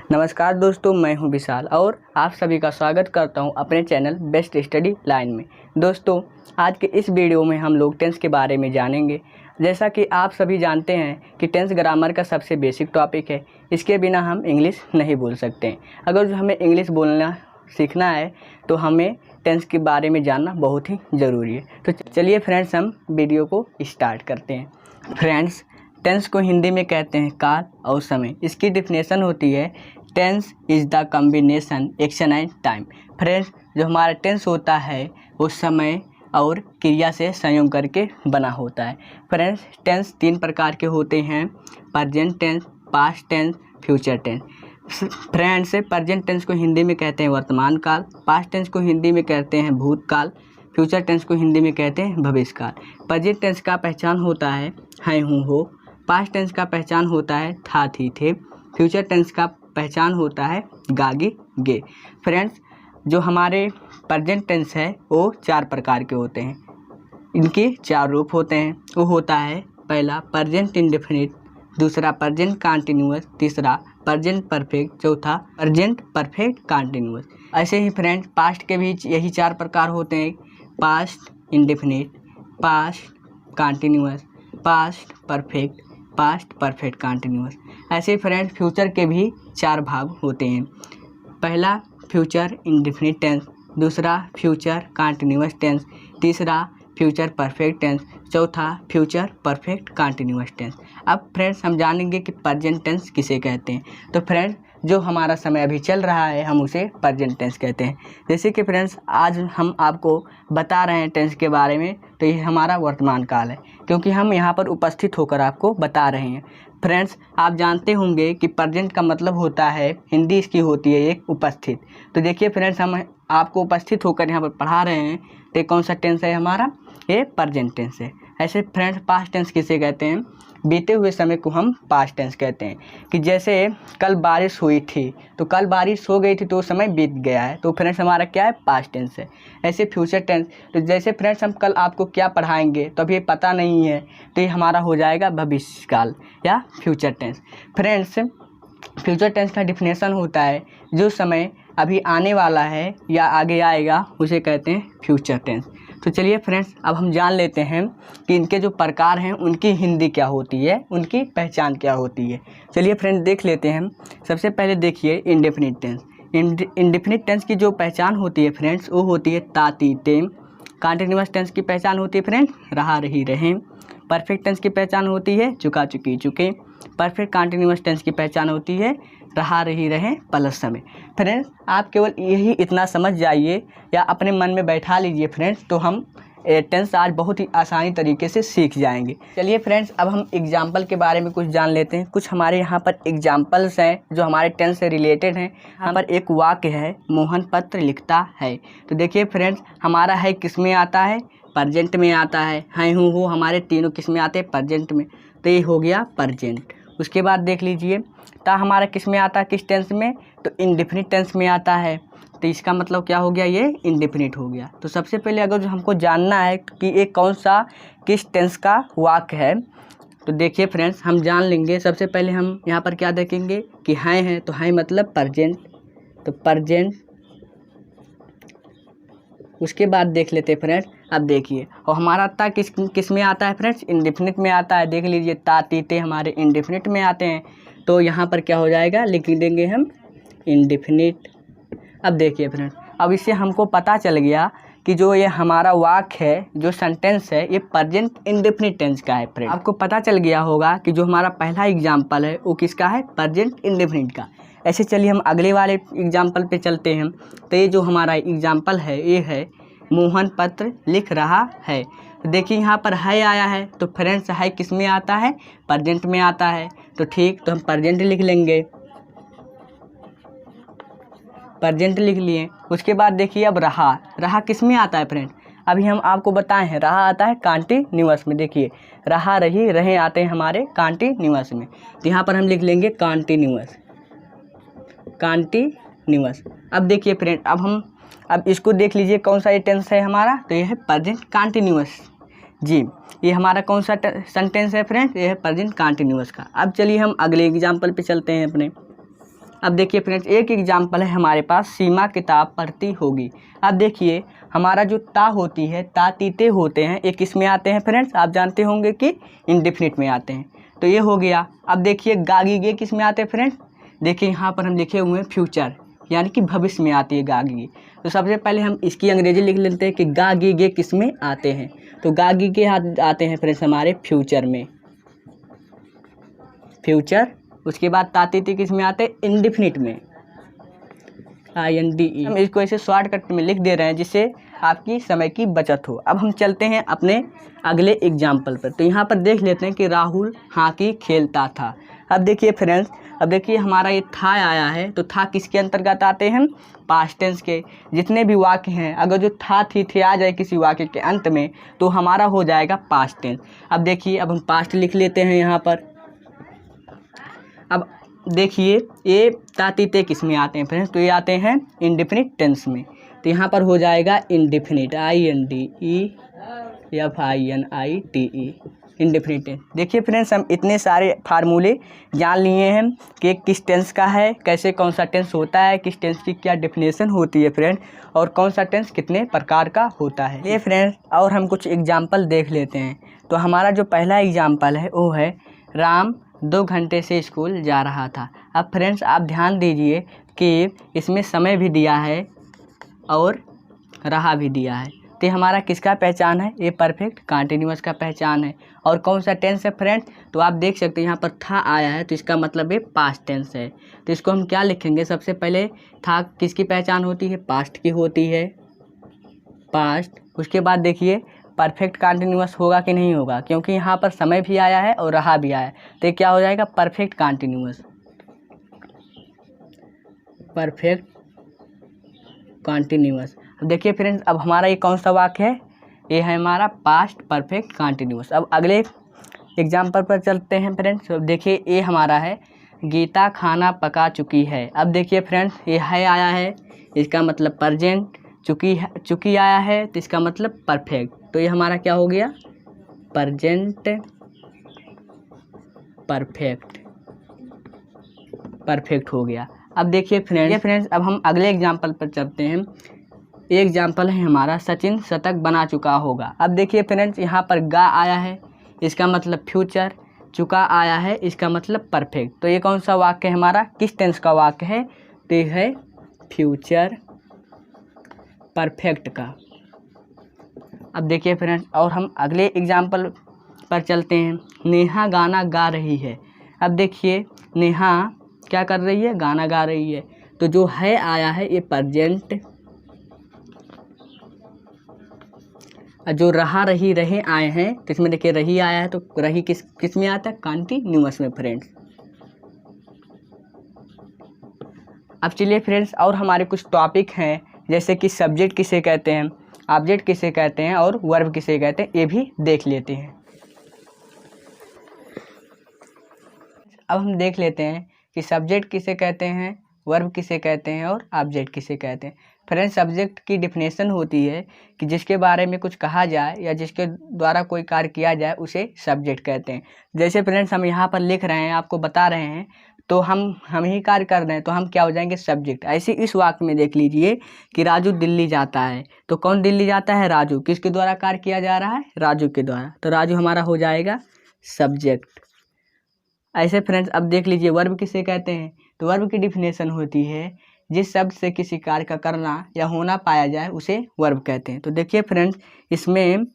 नमस्कार दोस्तों, मैं हूं विशाल और आप सभी का स्वागत करता हूं अपने चैनल बेस्ट स्टडी लाइन में। दोस्तों, आज के इस वीडियो में हम लोग टेंस के बारे में जानेंगे। जैसा कि आप सभी जानते हैं कि टेंस ग्रामर का सबसे बेसिक टॉपिक है। इसके बिना हम इंग्लिश नहीं बोल सकते। अगर जो हमें इंग्लिश बोलना सीखना है तो हमें टेंस के बारे में जानना बहुत ही ज़रूरी है। तो चलिए फ्रेंड्स, हम वीडियो को स्टार्ट करते हैं। फ्रेंड्स, टेंस को हिंदी में कहते हैं काल और समय। इसकी डिफिनेशन होती है tense is the combination action and time. Friends, जो हमारा टेंस होता है वो समय और क्रिया से संयोग करके बना होता है। फ्रेंड्स, टेंस 3 प्रकार के होते हैं: present tense, past tense, future tense. Friends, present tense को हिंदी में कहते हैं वर्तमान काल, पास्ट टेंस को हिंदी में कहते हैं भूतकाल, फ्यूचर टेंस को हिंदी में कहते हैं भविष्यकाल। प्रेजेंट टेंस का पहचान होता है हूँ हो, पास्ट टेंस का पहचान होता है था थी थे, फ्यूचर टेंस का पहचान होता है गागी गे। फ्रेंड्स, जो हमारे प्रेजेंट टेंस है वो 4 प्रकार के होते हैं। इनके 4 रूप होते हैं। वो होता है पहला प्रेजेंट इंडेफिनिट, दूसरा प्रेजेंट कंटीन्यूअस, तीसरा प्रेजेंट परफेक्ट, चौथा प्रेजेंट परफेक्ट कंटीन्यूअस। ऐसे ही फ्रेंड्स, पास्ट के भी यही 4 प्रकार होते हैं: past indefinite, past continuous, past perfect, past perfect continuous. ऐसे फ्रेंड्स, फ्यूचर के भी 4 भाग होते हैं। पहला फ्यूचर इंडेफिनिट टेंस, दूसरा फ्यूचर कंटीन्यूअस टेंस, तीसरा फ्यूचर परफेक्ट टेंस, चौथा फ्यूचर परफेक्ट कंटीन्यूअस टेंस। अब फ्रेंड्स, हम जानेंगे कि प्रेजेंट टेंस किसे कहते हैं। तो फ्रेंड्स, जो हमारा समय अभी चल रहा है हम उसे प्रेजेंट टेंस कहते हैं। जैसे कि फ्रेंड्स, आज हम आपको बता रहे हैं टेंस के बारे में, तो ये हमारा वर्तमान काल है, क्योंकि हम यहाँ पर उपस्थित होकर आपको बता रहे हैं। फ्रेंड्स, आप जानते होंगे कि प्रेजेंट का मतलब होता है, हिंदी इसकी होती है एक उपस्थित। तो देखिए फ्रेंड्स, हम आपको उपस्थित होकर यहाँ पर पढ़ा रहे हैं, तो कौन सा टेंस है हमारा? ये प्रेजेंट टेंस है। ऐसे फ्रेंड्स, पास्ट टेंस किसे कहते हैं? बीते हुए समय को हम पास्ट टेंस कहते हैं। कि जैसे कल बारिश हुई थी, तो कल बारिश हो गई थी तो समय बीत गया है, तो फ्रेंड्स हमारा क्या है? पास्ट टेंस है। ऐसे फ्यूचर टेंस, तो जैसे फ्रेंड्स हम कल आपको क्या पढ़ाएंगे तो अभी ये पता नहीं है, तो ये हमारा हो जाएगा भविष्यकाल या future tense. Friends, future tense का डिफिनेशन होता है जो समय अभी आने वाला है या आगे आएगा उसे कहते हैं फ्यूचर टेंस। तो चलिए फ्रेंड्स, अब हम जान लेते हैं कि इनके जो प्रकार हैं उनकी हिंदी क्या होती है, उनकी पहचान क्या होती है। चलिए फ्रेंड्स, देख लेते हैं। सबसे पहले देखिए इंडेफिनिट टेंस। इंडेफिनिट टेंस की जो पहचान होती है फ्रेंड्स, वो होती है ता ती ते। कंटीन्यूअस टेंस की पहचान होती है फ्रेंड्स रहा रही रहें। परफेक्ट टेंस की पहचान होती है चुका चुकी चुके। परफेक्ट कंटीन्यूअस टेंस की पहचान होती है रहा रही रहें प्लस समय। फ्रेंड्स, आप केवल यही इतना समझ जाइए या अपने मन में बैठा लीजिए फ्रेंड्स, तो हम टेंस आज बहुत ही आसानी तरीके से सीख जाएंगे। चलिए फ्रेंड्स, अब हम एग्जाम्पल के बारे में कुछ जान लेते हैं। कुछ हमारे यहाँ पर एग्जाम्पल्स हैं जो हमारे टेंस से रिलेटेड हैं। यहाँ पर एक वाक्य है, मोहन पत्र लिखता है। तो देखिए फ्रेंड्स, हमारा है किस में आता है? प्रेजेंट में आता है हूँ हो हमारे तीनों किस में आते हैं? प्रेजेंट में। तो ये हो गया प्रेजेंट। उसके बाद देख लीजिए, ता हमारा किस में आता है? किस टेंस में? तो इंडेफिनिट टेंस में आता है। तो इसका मतलब क्या हो गया? ये इंडेफिनिट हो गया। तो सबसे पहले अगर जो हमको जानना है कि ये कौन सा किस टेंस का वाक्य है, तो देखिए फ्रेंड्स, हम जान लेंगे। सबसे पहले हम यहाँ पर क्या देखेंगे कि हैं तो हैं मतलब प्रेजेंट, तो प्रेजेंट। उसके बाद देख लेते हैं फ्रेंड्स। अब देखिए, और हमारा ता किस में आता है फ्रेंड्स? इंडेफिनिट में आता है। देख लीजिए, ता ती ते हमारे इंडेफिनिट में आते हैं। तो यहाँ पर क्या हो जाएगा? लिख देंगे हम इंडेफिनिट। अब देखिए फ्रेंड्स, अब इससे हमको पता चल गया कि जो ये हमारा वाक्य है, जो सेंटेंस है, ये प्रेजेंट इंडेफिनिट टेंस का है। फ्रेंड्स, आपको पता चल गया होगा कि जो हमारा पहला एग्जाम्पल है वो किसका है? प्रेजेंट इंडेफिनिट का। ऐसे चलिए हम अगले वाले एग्जाम्पल पे चलते हैं। तो ये जो हमारा एग्जाम्पल है ये है मोहन पत्र लिख रहा है। देखिए यहाँ पर है आया है, तो फ्रेंड्स है किस में आता है? प्रेजेंट में आता है। तो ठीक, तो हम प्रेजेंट लिख लेंगे, प्रेजेंट लिख लिए। उसके बाद देखिए, अब रहा किस में आता है फ्रेंड्स? अभी हम आपको बताए हैं, रहा आता है कंटीन्यूअस में। देखिए, रहा रही रहें आते हैं हमारे कंटीन्यूअस में। तो यहाँ पर हम लिख लेंगे कंटीन्यूअस, कंटीन्यूअस। अब देखिए फ्रेंड, अब इसको देख लीजिए कौन सा ये टेंस है हमारा? तो ये है प्रेजेंट कंटीन्यूअस। जी, ये हमारा कौन सा सेंटेंस है फ्रेंड्स? ये है प्रेजेंट कंटीन्यूअस का। अब चलिए हम अगले एग्जाम्पल पे चलते हैं अपने। अब देखिए फ्रेंड्स, एक एग्जाम्पल है हमारे पास, सीमा किताब पढ़ती होगी। अब देखिए हमारा जो ता होती है, ता तीते होते हैं, ये किस में आते हैं फ्रेंड्स? आप जानते होंगे कि इंडेफिनिट में आते हैं। तो ये हो गया। अब देखिए गागीगे किस में आते हैं फ्रेंड्स? देखिए यहाँ पर हम लिखे हुए हैं फ्यूचर, यानी कि भविष्य में आती है गागीगे। तो सबसे पहले हम इसकी अंग्रेजी लिख लेते हैं कि गागीगे किस में आते हैं। तो गागीगे आते हैं फ्रेंड्स हमारे फ्यूचर में, फ्यूचर। उसके बाद तातीती किस में आते हैं? इंडेफिनिट में, INDE। हम इसको ऐसे शॉर्टकट में लिख दे रहे हैं जिससे आपकी समय की बचत हो। अब हम चलते हैं अपने अगले एग्जाम्पल पर। तो यहाँ पर देख लेते हैं कि राहुल हॉकी खेलता था। अब देखिए फ्रेंड्स, अब देखिए हमारा ये था आया है, तो था किसके अंतर्गत आते हैं? पास्ट टेंस के। जितने भी वाक्य हैं, अगर जो था थी थे आ जाए किसी वाक्य के अंत में, तो हमारा हो जाएगा पास्ट टेंस। अब देखिए, अब हम पास्ट लिख लेते हैं यहाँ पर। अब देखिए ये तातीते किस में आते हैं फ्रेंड्स? तो ये आते हैं इंडेफिनिट टेंस में। तो यहाँ पर हो जाएगा इंडेफिनिट, INDEFINITE, इंडेफिनिट टेंस। देखिए फ्रेंड्स, हम इतने सारे फार्मूले जान लिए हैं कि किस टेंस का है, कैसे कौन सा टेंस होता है, किस टेंस की क्या डेफिनेशन होती है फ्रेंड, और कौन सा टेंस कितने प्रकार का होता है। ये फ्रेंड्स, और हम कुछ एग्जाम्पल देख लेते हैं। तो हमारा जो पहला एग्जाम्पल है वो है, राम 2 घंटे से स्कूल जा रहा था। अब फ्रेंड्स आप ध्यान दीजिए कि इसमें समय भी दिया है और रहा भी दिया है। तो ये हमारा किसका पहचान है? ये परफेक्ट कंटीन्यूअस का पहचान है। और कौन सा टेंस है फ्रेंड्स? तो आप देख सकते हैं यहाँ पर था आया है, तो इसका मतलब ये पास्ट टेंस है। तो इसको हम क्या लिखेंगे? सबसे पहले था किसकी पहचान होती है? पास्ट की होती है, पास्ट। उसके बाद देखिए परफेक्ट कंटीन्यूअस होगा कि नहीं होगा, क्योंकि यहाँ पर समय भी आया है और रहा भी आया है। तो ये क्या हो जाएगा? Perfect continuous, perfect continuous. अब देखिए फ्रेंड्स, अब हमारा ये कौन सा वाक्य है? ये है हमारा पास्ट परफेक्ट कंटीन्यूअस। अब अगले एग्जाम्पल पर चलते हैं फ्रेंड्स। अब देखिए ये हमारा है, गीता खाना पका चुकी है। अब देखिए फ्रेंड्स, ये है आया है, इसका मतलब प्रेजेंट। चुकी आया है, तो इसका मतलब परफेक्ट। तो ये हमारा क्या हो गया? प्रेजेंट परफेक्ट हो गया। अब देखिए फ्रेंड्स, अब हम अगले एग्जाम्पल पर चलते हैं। एक एग्जाम्पल है हमारा, सचिन शतक बना चुका होगा। अब देखिए फ्रेंड्स, यहाँ पर गा आया है, इसका मतलब फ्यूचर। चुका आया है, इसका मतलब परफेक्ट। तो ये कौन सा वाक्य है हमारा? किस टेंस का वाक्य है? तो ये है फ्यूचर परफेक्ट का। अब देखिए फ्रेंड्स, और हम अगले एग्जाम्पल पर चलते हैं। नेहा गाना गा रही है। अब देखिए नेहा क्या कर रही है? गाना गा रही है। तो जो है आया है ये प्रेजेंट, जो रहा रही रहे आए हैं, तो इसमें देखिए रही आया है, तो रही किस में आता है? कंटीन्यूअस में फ्रेंड्स। अब चलिए फ्रेंड्स, और हमारे कुछ टॉपिक हैं, जैसे कि सब्जेक्ट किसे कहते हैं, ऑब्जेक्ट किसे कहते हैं और वर्ब किसे कहते हैं, ये भी देख लेते हैं। अब हम देख लेते हैं कि सब्जेक्ट किसे कहते हैं, वर्ब किसे कहते हैं और ऑब्जेक्ट किसे कहते हैं। फ्रेंड्स, सब्जेक्ट की डिफिनेशन होती है कि जिसके बारे में कुछ कहा जाए या जिसके द्वारा कोई कार्य किया जाए उसे सब्जेक्ट कहते हैं। जैसे फ्रेंड्स हम यहाँ पर लिख रहे हैं, आपको बता रहे हैं, तो हम ही कार्य कर रहे हैं, तो हम क्या हो जाएंगे? सब्जेक्ट। ऐसे इस वाक्य में देख लीजिए कि राजू दिल्ली जाता है। तो कौन दिल्ली जाता है? राजू। किसके द्वारा कार्य किया जा रहा है? राजू के द्वारा। तो राजू हमारा हो जाएगा सब्जेक्ट। ऐसे फ्रेंड्स अब देख लीजिए वर्ब किसे कहते हैं। तो वर्ब की डिफिनेशन होती है, जिस शब्द से किसी कार्य का करना या होना पाया जाए उसे वर्ब कहते हैं। तो देखिए फ्रेंड्स, इसमें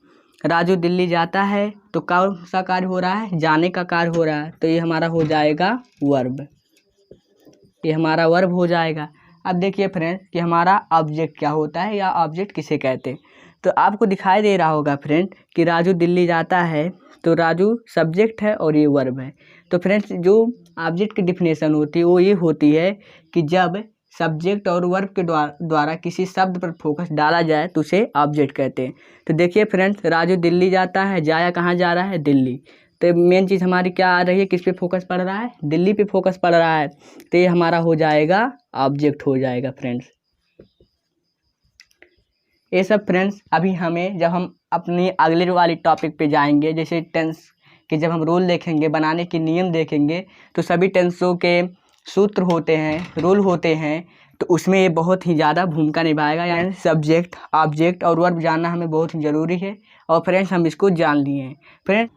राजू दिल्ली जाता है, तो कौन सा कार्य हो रहा है? जाने का कार्य हो रहा है। तो ये हमारा हो जाएगा वर्ब, ये हमारा वर्ब हो जाएगा। अब देखिए फ्रेंड्स कि हमारा ऑब्जेक्ट क्या होता है या ऑब्जेक्ट किसे कहते हैं। तो आपको दिखाई दे रहा होगा फ्रेंड कि राजू दिल्ली जाता है, तो राजू सब्जेक्ट है और ये वर्ब है। तो फ्रेंड्स जो ऑब्जेक्ट की डिफिनेशन होती है वो ये होती है कि जब सब्जेक्ट और वर्ब के द्वारा किसी शब्द पर फोकस डाला जाए तो उसे ऑब्जेक्ट कहते हैं। तो देखिए फ्रेंड्स, राजू दिल्ली जाता है, जाया कहाँ जा रहा है? दिल्ली। तो मेन चीज़ हमारी क्या आ रही है? किस पे फोकस पड़ रहा है? दिल्ली पे फोकस पड़ रहा है। तो ये हमारा हो जाएगा ऑब्जेक्ट हो जाएगा फ्रेंड्स। ये सब फ्रेंड्स अभी हमें जब हम अपनी अगले वाली टॉपिक पे जाएंगे, जैसे टेंस के जब हम रूल देखेंगे, बनाने के नियम देखेंगे, तो सभी टेंसों के सूत्र होते हैं, रूल होते हैं, तो उसमें ये बहुत ही ज़्यादा भूमिका निभाएगा। यानी सब्जेक्ट, ऑब्जेक्ट और वर्ब जानना हमें बहुत ही ज़रूरी है। और फ्रेंड्स हम इसको जान लिए हैं। फ्रेंड्स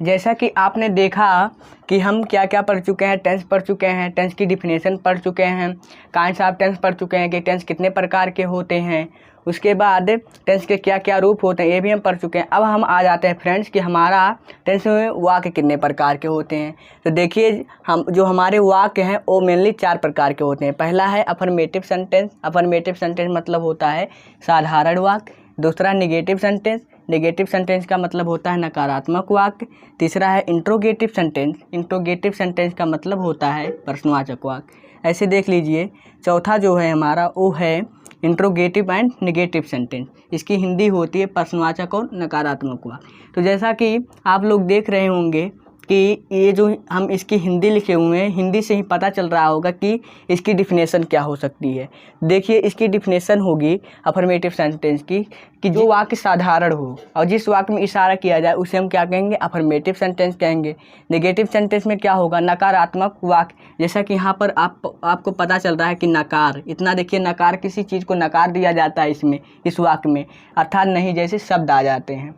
जैसा कि आपने देखा कि हम क्या क्या पढ़ चुके हैं, टेंस पढ़ चुके हैं, टेंस की डिफिनेशन पढ़ चुके हैं, काइंड्स ऑफ टेंस पढ़ चुके हैं कि टेंस कितने प्रकार के होते हैं, उसके बाद टेंस के क्या क्या रूप होते हैं ये भी हम पढ़ चुके हैं। अब हम आ जाते हैं फ्रेंड्स कि हमारा टेंस में वाक्य कितने प्रकार के होते हैं। तो देखिए हम जो हमारे वाक्य हैं वो मेनली 4 प्रकार के होते हैं। पहला है अफर्मेटिव सेंटेंस। अफर्मेटिव सेंटेंस मतलब होता है साधारण वाक्य। दूसरा नेगेटिव सेंटेंस। नेगेटिव सेंटेंस का मतलब होता है नकारात्मक वाक्य। तीसरा है इंट्रोगेटिव सेंटेंस। इंट्रोगेटिव सेंटेंस का मतलब होता है प्रश्नवाचक वाक्य। ऐसे देख लीजिए। चौथा जो है हमारा वो है इंट्रोगेटिव एंड नेगेटिव सेंटेंस। इसकी हिंदी होती है प्रश्नवाचक और नकारात्मक वाक्य। तो जैसा कि आप लोग देख रहे होंगे कि ये जो हम इसकी हिंदी लिखे हुए हैं, हिंदी से ही पता चल रहा होगा कि इसकी डिफिनेशन क्या हो सकती है। देखिए इसकी डिफिनेशन होगी अफर्मेटिव सेंटेंस की कि जो वाक्य साधारण हो और जिस वाक्य में इशारा किया जाए उसे हम क्या कहेंगे, अफर्मेटिव सेंटेंस कहेंगे। नेगेटिव सेंटेंस में क्या होगा, नकारात्मक वाक्य। जैसा कि यहाँ पर आपको पता चल रहा है कि नकार, इतना देखिए नकार, किसी चीज़ को नकार दिया जाता है इसमें, इस वाक्य में, अर्थात नहीं जैसे शब्द आ जाते हैं।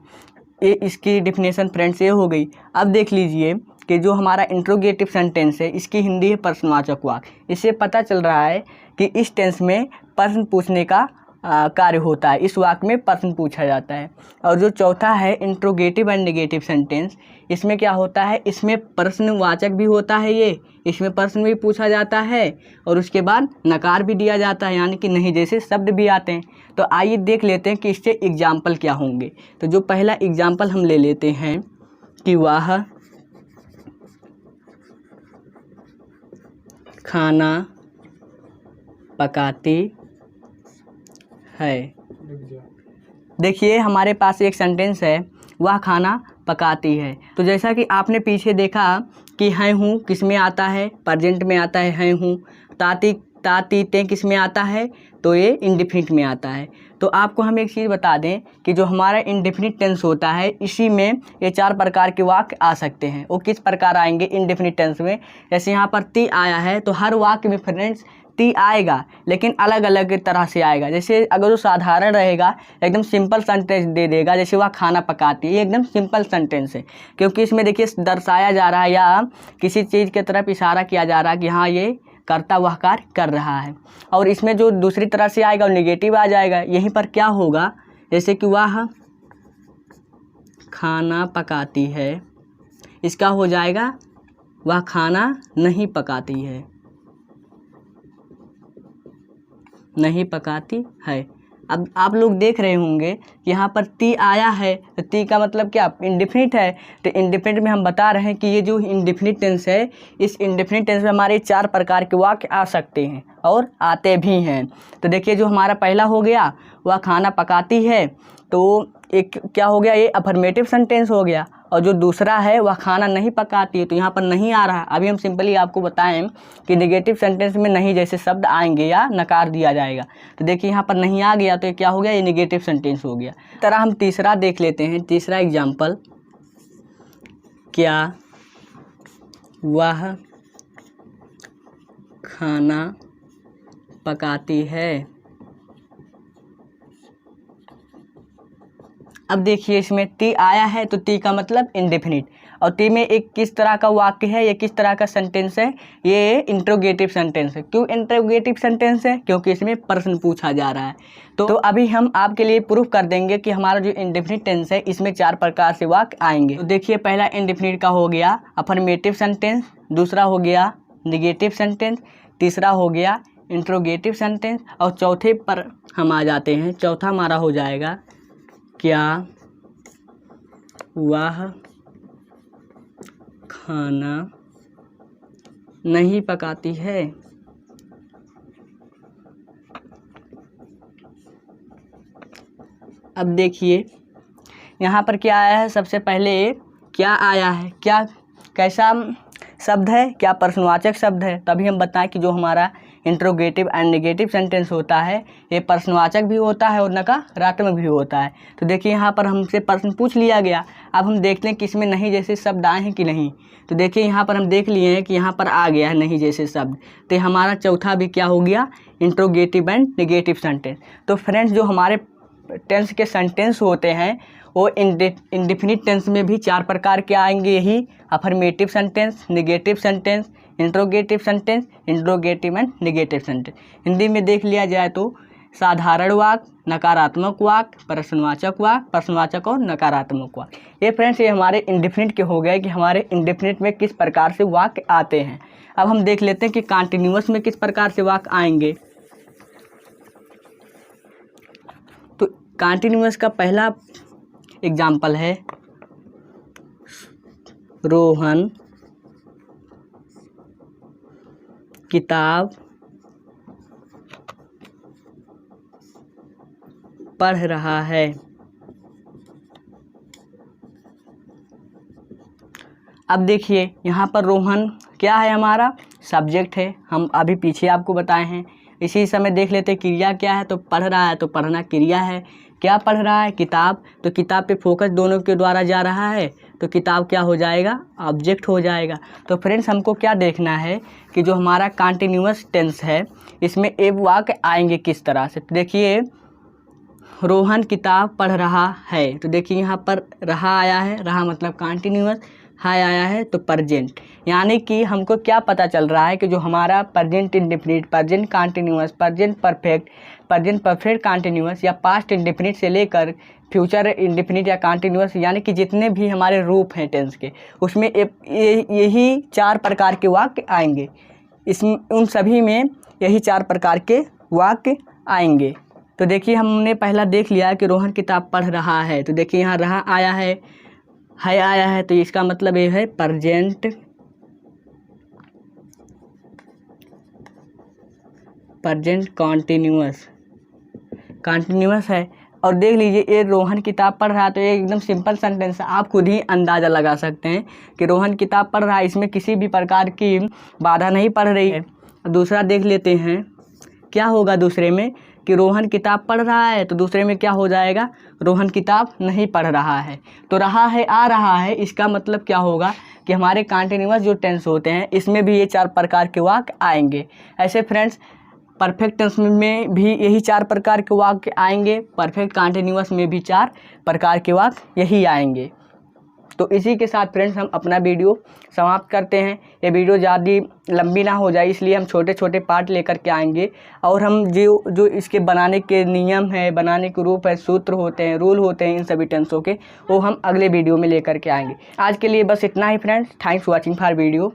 ये इसकी डिफिनेशन फ्रेंड्स ये हो गई। अब देख लीजिए कि जो हमारा इंट्रोगेटिव सेंटेंस है इसकी हिंदी है प्रश्नवाचक वाक्य। इससे पता चल रहा है कि इस टेंस में प्रश्न पूछने का कार्य होता है, इस वाक्य में प्रश्न पूछा जाता है। और जो चौथा है इंट्रोगेटिव एंड नेगेटिव सेंटेंस, इसमें क्या होता है, इसमें प्रश्नवाचक भी होता है, ये इसमें प्रश्न भी पूछा जाता है और उसके बाद नकार भी दिया जाता है, यानी कि नहीं जैसे शब्द भी आते हैं। तो आइए देख लेते हैं कि इससे एग्जाम्पल क्या होंगे। तो जो पहला एग्जाम्पल हम ले लेते हैं कि वह खाना पकाती है। देखिए हमारे पास एक सेंटेंस है, वह खाना पकाती है। तो जैसा कि आपने पीछे देखा कि है हूँ किस में आता है, प्रेजेंट में आता है हूँ। ताती तातीते किस में आता है, तो ये इंडेफिनिट में आता है। तो आपको हम एक चीज़ बता दें कि जो हमारा इंडेफिनिट टेंस होता है इसी में ये 4 प्रकार के वाक्य आ सकते हैं। वो किस प्रकार आएंगे इंडेफिनिट टेंस में, जैसे यहाँ पर ती आया है तो हर वाक्य में फ्रेंड्स ती आएगा, लेकिन अलग अलग तरह से आएगा। जैसे अगर वो साधारण रहेगा एकदम सिंपल सेंटेंस दे देगा, जैसे वह खाना पकाती है, ये एकदम सिंपल सेंटेंस है, क्योंकि इसमें देखिए दर्शाया जा रहा है या किसी चीज़ की तरफ इशारा किया जा रहा है कि हाँ ये करता वह कार्य कर रहा है। और इसमें जो दूसरी तरह से आएगा वो निगेटिव आ जाएगा। यहीं पर क्या होगा, जैसे कि वह खाना पकाती है, इसका हो जाएगा वह खाना नहीं पकाती है, नहीं पकाती है। अब आप लोग देख रहे होंगे कि यहाँ पर ती आया है, तो ती का मतलब क्या, इंडेफिनिट है। तो इंडेफिनिट में हम बता रहे हैं कि ये जो इंडेफिनिट टेंस है, इस इंडेफिनिट टेंस में हमारे 4 प्रकार के वाक्य आ सकते हैं और आते भी हैं। तो देखिए जो हमारा पहला हो गया वह खाना पकाती है, तो एक क्या हो गया, ये अफर्मेटिव सेंटेंस हो गया। और जो दूसरा है वह खाना नहीं पकाती है, तो यहाँ पर नहीं आ रहा है। अभी हम सिंपली आपको बताएं कि नेगेटिव सेंटेंस में नहीं जैसे शब्द आएंगे या नकार दिया जाएगा। तो देखिए यहाँ पर नहीं आ गया, तो ये क्या हो गया, ये नेगेटिव सेंटेंस हो गया। इस तरह हम तीसरा देख लेते हैं। तीसरा एग्जाम्पल, क्या वह खाना पकाती है। अब देखिए इसमें ती आया है, तो ती का मतलब इंडेफिनिट, और ती में एक किस तरह का वाक्य है, ये किस तरह का सेंटेंस है, ये इंट्रोगेटिव सेंटेंस है। क्यों इंट्रोगेटिव सेंटेंस है, क्योंकि इसमें प्रश्न पूछा जा रहा है। तो अभी हम आपके लिए प्रूफ कर देंगे कि हमारा जो इंडेफिनिट टेंस है इसमें 4 प्रकार से वाक्य आएंगे। तो देखिए पहला इंडेफिनिट का हो गया अफर्मेटिव सेंटेंस, दूसरा हो गया नेगेटिव सेंटेंस, तीसरा हो गया इंट्रोगेटिव सेंटेंस, और चौथे पर हम आ जाते हैं। चौथा हमारा हो जाएगा, क्या वह खाना नहीं पकाती है। अब देखिए यहाँ पर क्या आया है, सबसे पहले क्या आया है, क्या कैसा शब्द है, क्या प्रश्नवाचक शब्द है। तभी हम बताएं कि जो हमारा इंट्रोगेटिव एंड नेगेटिव सेंटेंस होता है, ये प्रश्नवाचक भी होता है और नकारात्मक भी होता है। तो देखिए यहाँ पर हमसे प्रश्न पूछ लिया गया, अब हम देखते हैं कि इसमें नहीं जैसे शब्द आए हैं कि नहीं। तो देखिए यहाँ पर हम देख लिए हैं कि यहाँ पर आ गया है नहीं जैसे शब्द, तो हमारा चौथा भी क्या हो गया, इंट्रोगेटिव एंड नेगेटिव सेंटेंस। तो फ्रेंड्स जो हमारे टेंस के सेंटेंस होते हैं वो इंडेफिनिट टेंस में भी 4 प्रकार के आएंगे, यही affirmative sentence, negative sentence, interrogative sentence, interrogative and negative sentence. Hindi में देख लिया जाए तो साधारण वाक्य, नकारात्मक वाक्य, प्रश्नवाचक और नकारात्मक वाक्य। ये फ्रेंड्स ये हमारे इंडेफिनिट के हो गए कि हमारे इंडेफिनिट में किस प्रकार से वाक्य आते हैं। अब हम देख लेते हैं कि कॉन्टिन्यूअस में किस प्रकार से वाक्य आएंगे। तो कॉन्टिन्यूअस का पहला एग्जाम्पल है, रोहन किताब पढ़ रहा है। अब देखिए यहाँ पर रोहन क्या है, हमारा सब्जेक्ट है, हम अभी पीछे आपको बताए हैं। इसी समय देख लेते हैं क्रिया क्या है, तो पढ़ रहा है तो पढ़ना क्रिया है। क्या पढ़ रहा है, किताब, तो किताब पे फोकस दोनों के द्वारा जा रहा है, तो किताब क्या हो जाएगा, ऑब्जेक्ट हो जाएगा। तो फ्रेंड्स हमको क्या देखना है कि जो हमारा कॉन्टिन्यूअस टेंस है इसमें ए वाक्य आएंगे किस तरह से। तो देखिए रोहन किताब पढ़ रहा है, तो देखिए यहाँ पर रहा आया है, रहा मतलब कॉन्टिन्यूअस, है आया है तो प्रेजेंट, यानी कि हमको क्या पता चल रहा है कि जो हमारा present indefinite, present continuous, present perfect continuous या पास्ट इंडेफिनिट से लेकर फ्यूचर इंडेफिनिट या कॉन्टिन्यूअस, यानी कि जितने भी हमारे रूप हैं टेंस के उसमें यही 4 प्रकार के वाक्य आएंगे। इसमें उन सभी में यही 4 प्रकार के वाक्य आएंगे। तो देखिए हमने पहला देख लिया कि रोहन किताब पढ़ रहा है, तो देखिए यहाँ रहा आया है आया है, तो इसका मतलब ये है प्रेजेंट कॉन्टिन्यूअस है। और देख लीजिए ये रोहन किताब पढ़ रहा है, तो ये एकदम सिंपल सेंटेंस है, आप खुद ही अंदाज़ा लगा सकते हैं कि रोहन किताब पढ़ रहा है, इसमें किसी भी प्रकार की बाधा नहीं पड़ रही है। दूसरा देख लेते हैं क्या होगा दूसरे में, कि रोहन किताब पढ़ रहा है, तो दूसरे में क्या हो जाएगा, रोहन किताब नहीं पढ़ रहा है। तो रहा है आ रहा है, इसका मतलब क्या होगा कि हमारे कॉन्टिन्यूअस जो टेंस होते हैं इसमें भी ये 4 प्रकार के वाक्य आएंगे। ऐसे फ्रेंड्स परफेक्ट टेंस में भी यही 4 प्रकार के वाक्य आएंगे, परफेक्ट कॉन्टिन्यूअस में भी 4 प्रकार के वाक्य यही आएंगे। तो इसी के साथ फ्रेंड्स हम अपना वीडियो समाप्त करते हैं। ये वीडियो ज़्यादा लंबी ना हो जाए इसलिए हम छोटे छोटे पार्ट लेकर के आएंगे, और हम जो इसके बनाने के नियम है, बनाने के रूप है, सूत्र होते हैं, रूल होते हैं इन सभी टेंसों के, वो हम अगले वीडियो में लेकर के आएंगे। आज के लिए बस इतना ही friends, thanks watching for video.